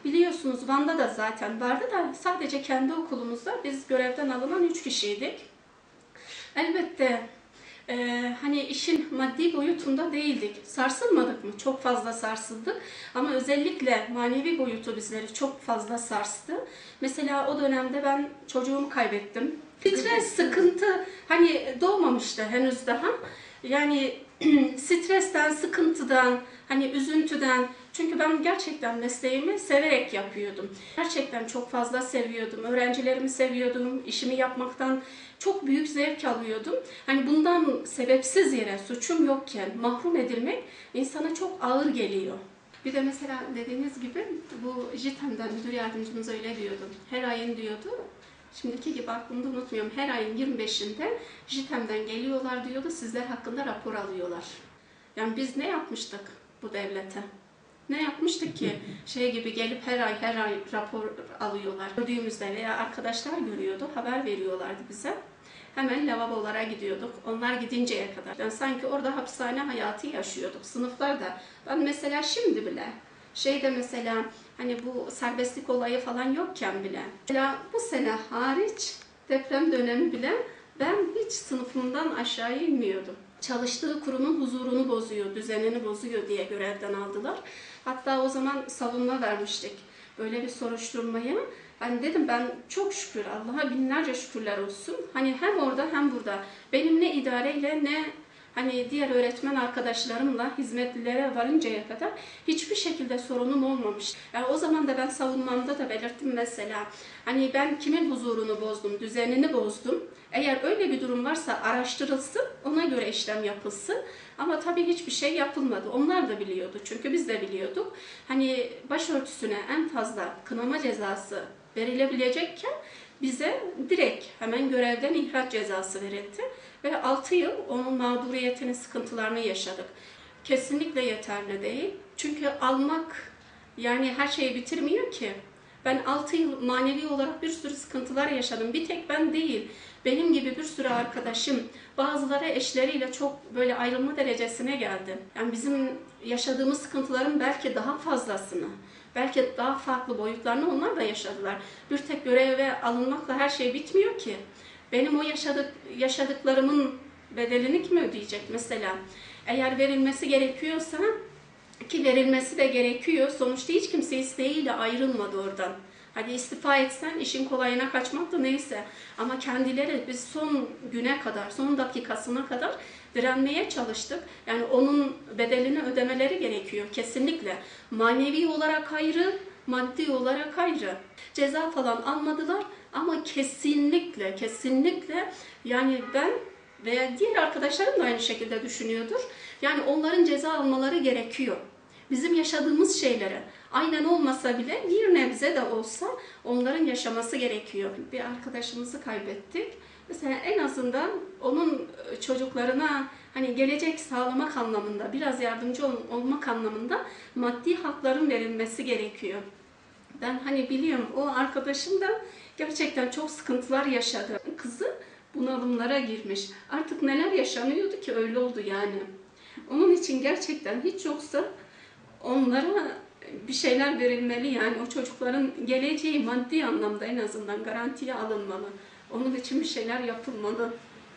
Biliyorsunuz Van'da da zaten vardı da sadece kendi okulumuzda biz görevden alınan 3 kişiydik. Elbette hani işin maddi boyutunda değildik. Sarsılmadık mı? Çok fazla sarsıldık. Ama özellikle manevi boyutu bizleri çok fazla sarstı. Mesela o dönemde ben çocuğumu kaybettim. Stres, sıkıntı hani doğmamıştı henüz daha. Yani stresten, sıkıntıdan, hani üzüntüden. Çünkü ben gerçekten mesleğimi severek yapıyordum. Gerçekten çok fazla seviyordum. Öğrencilerimi seviyordum. İşimi yapmaktan çok büyük zevk alıyordum. Hani bundan sebepsiz yere suçum yokken mahrum edilmek insana çok ağır geliyor. Bir de mesela dediğiniz gibi bu JITEM'den müdür yardımcımız öyle diyordu. Her ayın diyordu. Şimdiki gibi aklımda unutmuyorum. Her ayın 25'inde JITEM'den geliyorlar diyordu. Sizler hakkında rapor alıyorlar. Yani biz ne yapmıştık bu devlete? Ne yapmıştık ki şey gibi gelip her ay rapor alıyorlar. Gördüğümüzde veya arkadaşlar görüyordu, haber veriyorlardı bize. Hemen lavabolara gidiyorduk. Onlar gidinceye kadar. Yani sanki orada hapishane hayatı yaşıyorduk. Sınıflarda. Ben mesela şimdi bile mesela hani bu serbestlik olayı falan yokken bile. Mesela bu sene hariç deprem dönemi bile ben hiç sınıfımdan aşağı inmiyordum. Çalıştığı kurumun huzurunu bozuyor, düzenini bozuyor diye görevden aldılar. Hatta o zaman savunma vermiştik böyle bir soruşturmaya. Hani dedim ben çok şükür Allah'a binlerce şükürler olsun. Hani hem orada hem burada benim ne idareyle ne hani diğer öğretmen arkadaşlarımla hizmetlilere varıncaya kadar hiçbir şekilde sorunum olmamış. Yani o zaman da ben savunmamda da belirttim mesela. Hani ben kimin huzurunu bozdum, düzenini bozdum. Eğer öyle bir durum varsa araştırılsın, ona göre işlem yapılsın. Ama tabii hiçbir şey yapılmadı. Onlar da biliyordu çünkü biz de biliyorduk. Hani başörtüsüne en fazla kınama cezası verilebilecekken bize direkt hemen görevden ihraç cezası verildi. Ve 6 yıl onun mağduriyetini, sıkıntılarını yaşadık. Kesinlikle yeterli değil. Çünkü almak yani her şeyi bitirmiyor ki. Ben 6 yıl manevi olarak bir sürü sıkıntılar yaşadım. Bir tek ben değil, benim gibi bir sürü arkadaşım, bazıları eşleriyle çok böyle ayrılma derecesine geldi. Yani bizim yaşadığımız sıkıntıların belki daha fazlasını, belki daha farklı boyutlarını onlar da yaşadılar. Bir tek göreve alınmakla her şey bitmiyor ki. Benim o yaşadıklarımın bedelini kim ödeyecek mesela? Eğer verilmesi gerekiyorsa, ki verilmesi de gerekiyor, sonuçta hiç kimse isteğiyle ayrılmadı oradan. Hadi istifa etsen işin kolayına kaçmak da neyse. Ama kendileri biz son güne kadar, son dakikasına kadar direnmeye çalıştık. Yani onun bedelini ödemeleri gerekiyor kesinlikle. Manevi olarak ayrı, maddi olarak ayrı. Ceza falan almadılar ama kesinlikle yani ben veya diğer arkadaşlarım da aynı şekilde düşünüyordur. Yani onların ceza almaları gerekiyor. Bizim yaşadığımız şeyleri aynen olmasa bile bir nebze de olsa onların yaşaması gerekiyor. Bir arkadaşımızı kaybettik. Mesela en azından onun çocuklarına hani gelecek sağlamak anlamında, biraz yardımcı olmak anlamında maddi hakların verilmesi gerekiyor. Ben hani biliyorum o arkadaşım da gerçekten çok sıkıntılar yaşadı. Kızı bunalımlara girmiş. Artık neler yaşanıyordu ki öyle oldu yani. Onun için gerçekten hiç yoksa onlara bir şeyler verilmeli yani o çocukların geleceği maddi anlamda en azından garantiye alınmalı. Onun için bir şeyler yapılmalı.